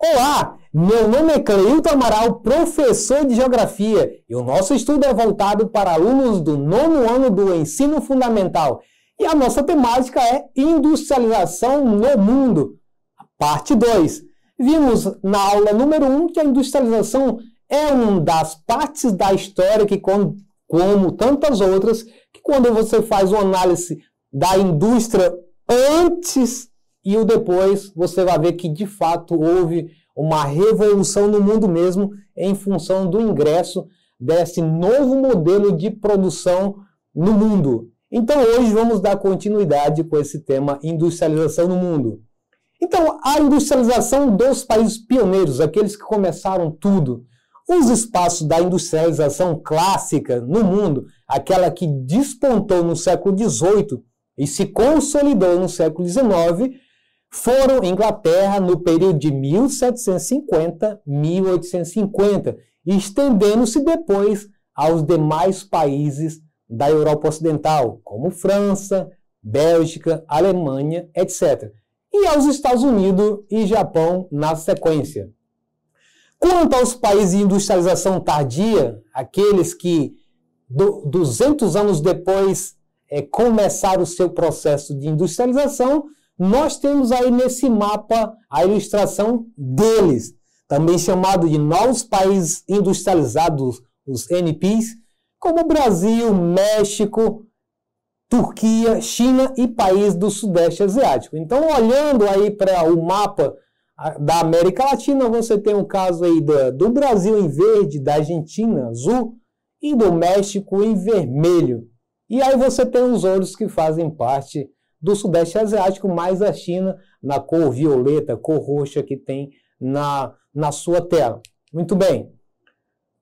Olá, meu nome é Cleilton Amaral, professor de Geografia, e o nosso estudo é voltado para alunos do 9º ano do Ensino Fundamental. E a nossa temática é Industrialização no Mundo, parte 2. Vimos na aula número 1 que a industrialização é uma das partes da história que, como tantas outras, que quando você faz uma análise da indústria antes e o depois, você vai ver que de fato houve uma revolução no mundo mesmo em função do ingresso desse novo modelo de produção no mundo. Então hoje vamos dar continuidade com esse tema industrialização no mundo. Então a industrialização dos países pioneiros, aqueles que começaram tudo, os espaços da industrialização clássica no mundo, aquela que despontou no século XVIII e se consolidou no século XIX, foram Inglaterra no período de 1750 1850, estendendo-se depois aos demais países da Europa Ocidental, como França, Bélgica, Alemanha, etc. E aos Estados Unidos e Japão na sequência. Quanto aos países de industrialização tardia, aqueles que 200 anos depois começaram o seu processo de industrialização, nós temos aí nesse mapa a ilustração deles, também chamado de novos países industrializados, os NPs, como Brasil, México, Turquia, China e países do Sudeste Asiático. Então, olhando aí para o mapa da América Latina, você tem um caso aí do Brasil em verde, da Argentina azul e do México em vermelho. E aí você tem os outros que fazem parte do Sudeste Asiático, mais a China na cor violeta, cor roxa que tem na sua tela. Muito bem.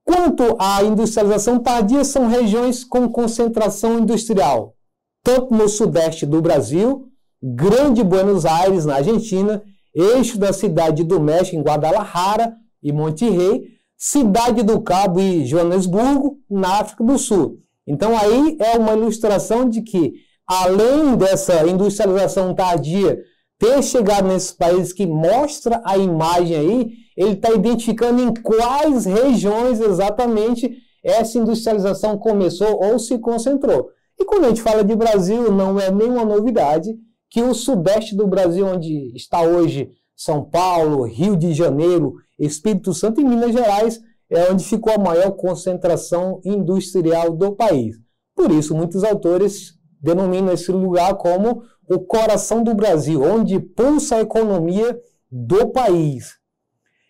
Quanto à industrialização tardia, são regiões com concentração industrial, tanto no sudeste do Brasil, Grande Buenos Aires, na Argentina, eixo da cidade do México, em Guadalajara e Monterrey, Cidade do Cabo e Joanesburgo, na África do Sul. Então aí é uma ilustração de que, além dessa industrialização tardia ter chegado nesses países que mostra a imagem aí, ele está identificando em quais regiões exatamente essa industrialização começou ou se concentrou. E quando a gente fala de Brasil, não é nenhuma novidade que o sudeste do Brasil, onde está hoje São Paulo, Rio de Janeiro, Espírito Santo e Minas Gerais, é onde ficou a maior concentração industrial do país. Por isso, muitos autores denominam esse lugar como o coração do Brasil, onde pulsa a economia do país.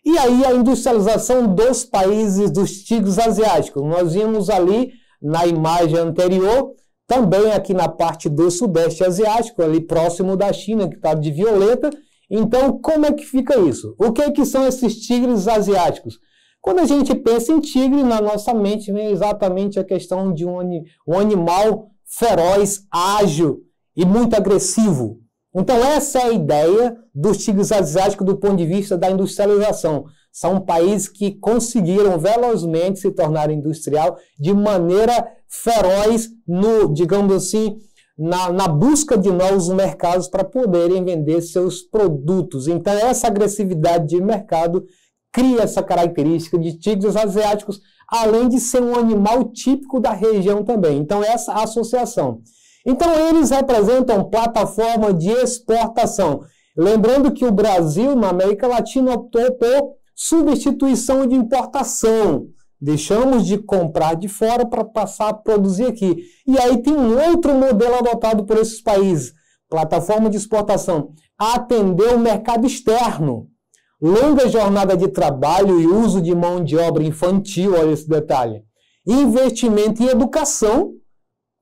E aí a industrialização dos países dos tigres asiáticos. Nós vimos ali na imagem anterior, também aqui na parte do Sudeste Asiático, ali próximo da China, que está de violeta. Então, como é que fica isso? O que é que são esses tigres asiáticos? Quando a gente pensa em tigre, na nossa mente vem exatamente a questão de um animal feroz, ágil e muito agressivo. Então essa é a ideia dos tigres asiáticos do ponto de vista da industrialização. São países que conseguiram velozmente se tornar industrial de maneira feroz, digamos assim, na busca de novos mercados para poderem vender seus produtos. Então essa agressividade de mercado cria essa característica de tigres asiáticos, além de ser um animal típico da região também. Então essa associação. Então eles representam plataforma de exportação. Lembrando que o Brasil, na América Latina, optou por substituição de importação. Deixamos de comprar de fora para passar a produzir aqui. E aí tem um outro modelo adotado por esses países. Plataforma de exportação. Atender o mercado externo. Longa jornada de trabalho e uso de mão de obra infantil, olha esse detalhe. Investimento em educação,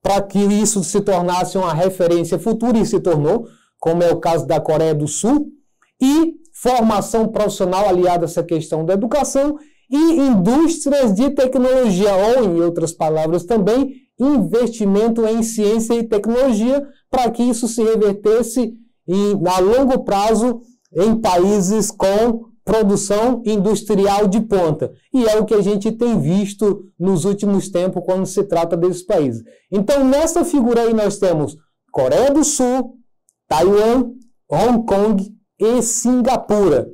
para que isso se tornasse uma referência futura, e se tornou, como é o caso da Coreia do Sul, e formação profissional aliada a essa questão da educação, e indústrias de tecnologia, ou, em outras palavras também, investimento em ciência e tecnologia, para que isso se revertesse a longo prazo em países com produção industrial de ponta. E é o que a gente tem visto nos últimos tempos quando se trata desses países. Então, nessa figura aí nós temos Coreia do Sul, Taiwan, Hong Kong e Singapura.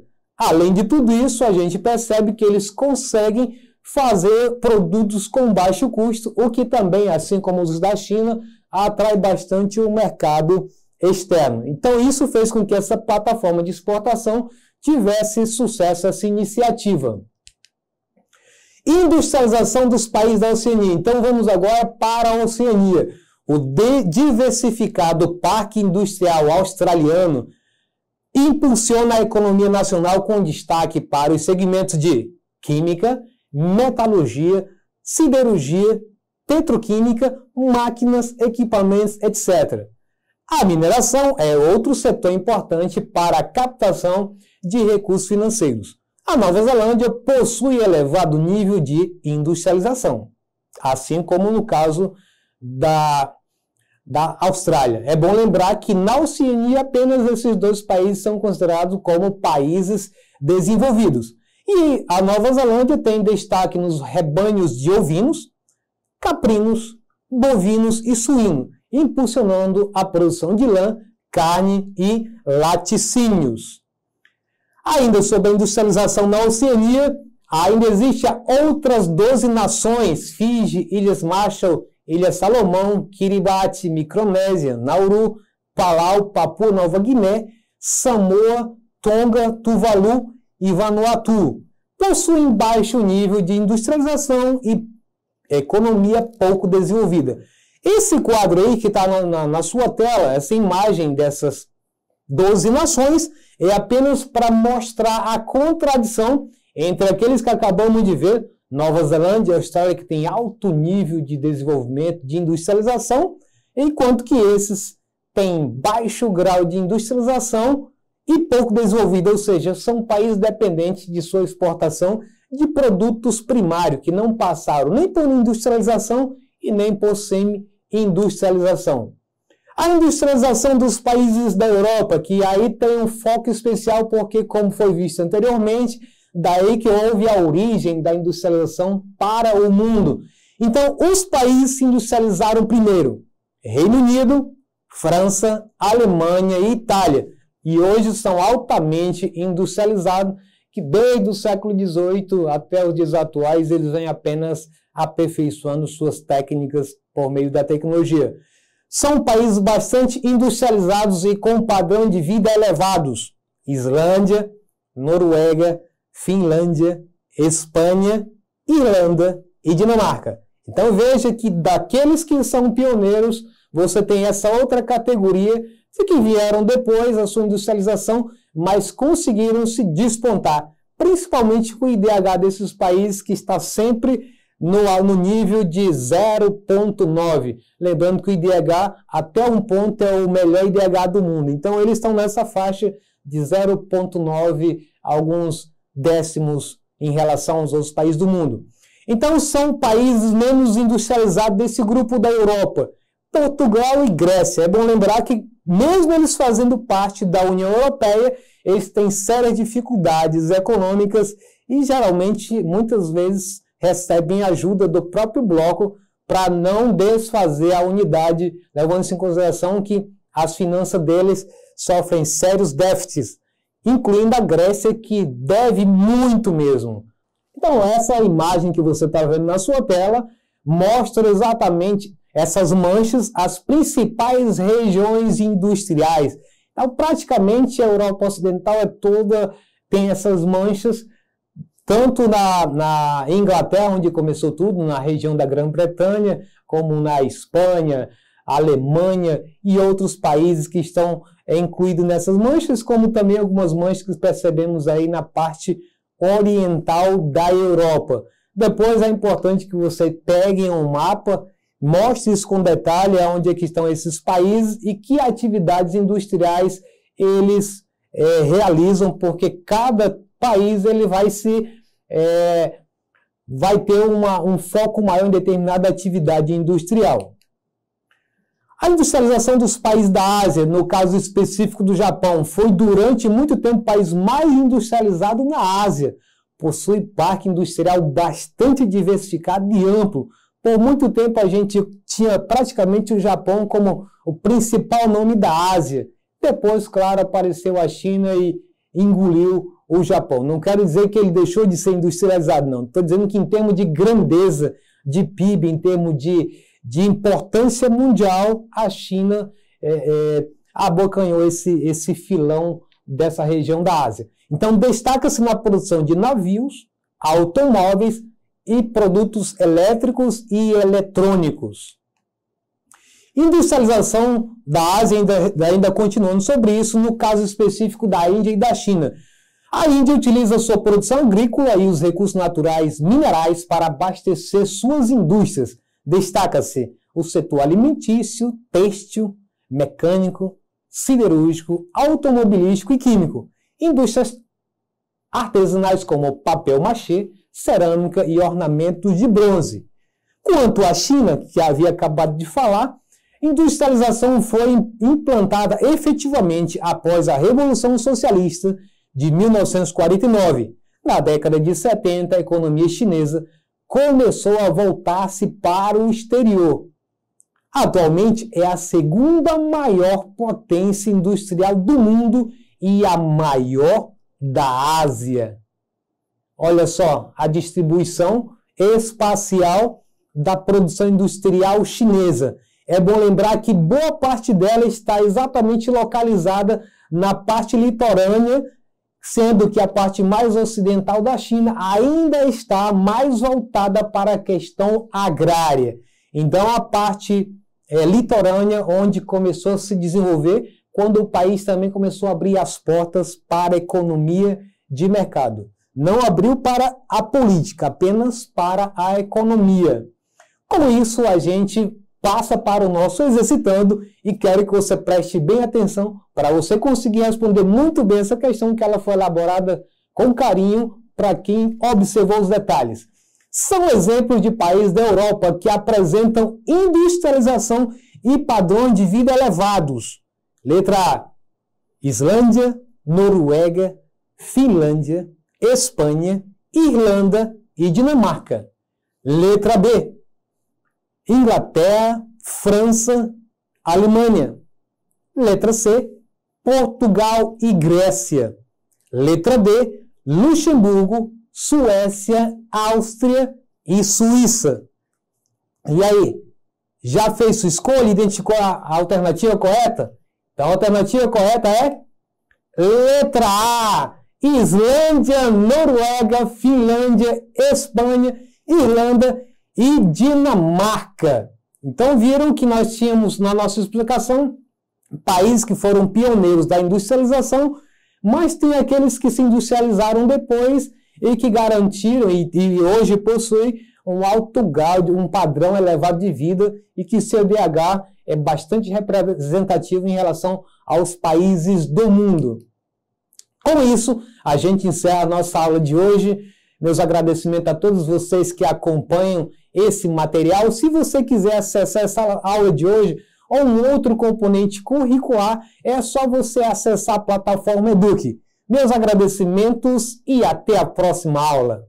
Além de tudo isso, a gente percebe que eles conseguem fazer produtos com baixo custo, o que também, assim como os da China, atrai bastante o mercado externo. Então, isso fez com que essa plataforma de exportação tivesse sucesso, essa iniciativa. Industrialização dos países da Oceania. Então, vamos agora para a Oceania. O diversificado Parque Industrial Australiano impulsiona a economia nacional com destaque para os segmentos de química, metalurgia, siderurgia, petroquímica, máquinas, equipamentos, etc. A mineração é outro setor importante para a captação de recursos financeiros. A Nova Zelândia possui elevado nível de industrialização, assim como no caso da Austrália. É bom lembrar que na Oceania apenas esses dois países são considerados como países desenvolvidos. E a Nova Zelândia tem destaque nos rebanhos de ovinos, caprinos, bovinos e suíno, impulsionando a produção de lã, carne e laticínios. Ainda sobre a industrialização na Oceania, ainda existem outras 12 nações, Fiji, Ilhas Marshall, Ilha Salomão, Kiribati, Micronésia, Nauru, Palau, Papua Nova Guiné, Samoa, Tonga, Tuvalu e Vanuatu. Possuem baixo nível de industrialização e economia pouco desenvolvida. Esse quadro aí que está na sua tela, essa imagem dessas 12 nações, é apenas para mostrar a contradição entre aqueles que acabamos de ver, Nova Zelândia e Austrália, que tem alto nível de desenvolvimento, de industrialização, enquanto que esses têm baixo grau de industrialização e pouco desenvolvido, ou seja, são países dependentes de sua exportação de produtos primários, que não passaram nem por industrialização e nem por semi-industrialização. A industrialização dos países da Europa, que aí tem um foco especial porque, como foi visto anteriormente, daí que houve a origem da industrialização para o mundo. Então, os países se industrializaram primeiro: Reino Unido, França, Alemanha e Itália. E hoje são altamente industrializados, que desde o século XVIII até os dias atuais eles vêm apenas aperfeiçoando suas técnicas por meio da tecnologia. São países bastante industrializados e com padrão de vida elevados: Islândia, Noruega, Finlândia, Espanha, Irlanda e Dinamarca. Então veja que daqueles que são pioneiros, você tem essa outra categoria de que vieram depois a sua industrialização, mas conseguiram se despontar, principalmente com o IDH desses países que está sempre no nível de 0,9. Lembrando que o IDH até um ponto é o melhor IDH do mundo. Então eles estão nessa faixa de 0,9, alguns décimos em relação aos outros países do mundo. Então são países menos industrializados desse grupo da Europa, Portugal e Grécia. É bom lembrar que mesmo eles fazendo parte da União Europeia, eles têm sérias dificuldades econômicas e geralmente, muitas vezes, recebem ajuda do próprio bloco para não desfazer a unidade, levando-se em consideração que as finanças deles sofrem sérios déficits, incluindo a Grécia, que deve muito mesmo. Então, essa imagem que você está vendo na sua tela mostra exatamente essas manchas, as principais regiões industriais. Então, praticamente a Europa Ocidental tem essas manchas, tanto na Inglaterra, onde começou tudo, na região da Grã-Bretanha, como na Espanha, Alemanha e outros países que estão incluídos nessas manchas, como também algumas manchas que percebemos aí na parte oriental da Europa. Depois é importante que você pegue um mapa, mostre isso com detalhe, onde é que estão esses países e que atividades industriais eles realizam, porque cada país ele vai ter um foco maior em determinada atividade industrial. A industrialização dos países da Ásia, no caso específico do Japão, foi durante muito tempo o país mais industrializado na Ásia. Possui parque industrial bastante diversificado e amplo. Por muito tempo a gente tinha praticamente o Japão como o principal nome da Ásia. Depois, claro, apareceu a China e engoliu o Japão. Não quero dizer que ele deixou de ser industrializado, não. Estou dizendo que em termos de grandeza de PIB, em termos de importância mundial, a China abocanhou esse filão dessa região da Ásia. Então, destaca-se na produção de navios, automóveis e produtos elétricos e eletrônicos. Industrialização da Ásia, ainda continuando sobre isso, no caso específico da Índia e da China. A Índia utiliza sua produção agrícola e os recursos naturais minerais para abastecer suas indústrias. Destaca-se o setor alimentício, têxtil, mecânico, siderúrgico, automobilístico e químico. Indústrias artesanais como papel machê, cerâmica e ornamentos de bronze. Quanto à China, que havia acabado de falar, industrialização foi implantada efetivamente após a Revolução Socialista de 1949. Na década de 70, a economia chinesa começou a voltar-se para o exterior. Atualmente é a segunda maior potência industrial do mundo e a maior da Ásia. Olha só a distribuição espacial da produção industrial chinesa. É bom lembrar que boa parte dela está exatamente localizada na parte litorânea, sendo que a parte mais ocidental da China ainda está mais voltada para a questão agrária. Então, a parte litorânea, onde começou a se desenvolver, quando o país também começou a abrir as portas para a economia de mercado. Não abriu para a política, apenas para a economia. Com isso, a gente passa para o nosso Exercitando e quero que você preste bem atenção para você conseguir responder muito bem essa questão, que ela foi elaborada com carinho para quem observou os detalhes. São exemplos de países da Europa que apresentam industrialização e padrões de vida elevados. Letra A: Islândia, Noruega, Finlândia, Espanha, Irlanda e Dinamarca. Letra B: Inglaterra, França, Alemanha. Letra C: Portugal e Grécia. Letra D: Luxemburgo, Suécia, Áustria e Suíça. E aí, já fez sua escolha? Identificou a alternativa correta? Então, a alternativa correta é letra A: Islândia, Noruega, Finlândia, Espanha, Irlanda e Dinamarca. Então, viram que nós tínhamos na nossa explicação países que foram pioneiros da industrialização, mas tem aqueles que se industrializaram depois e que garantiram e hoje possuem um alto grau, um padrão elevado de vida, e que seu IDH é bastante representativo em relação aos países do mundo. Com isso, a gente encerra a nossa aula de hoje. Meus agradecimentos a todos vocês que acompanham esse material. Se você quiser acessar essa aula de hoje ou um outro componente curricular, é só você acessar a plataforma Eduque. Meus agradecimentos e até a próxima aula.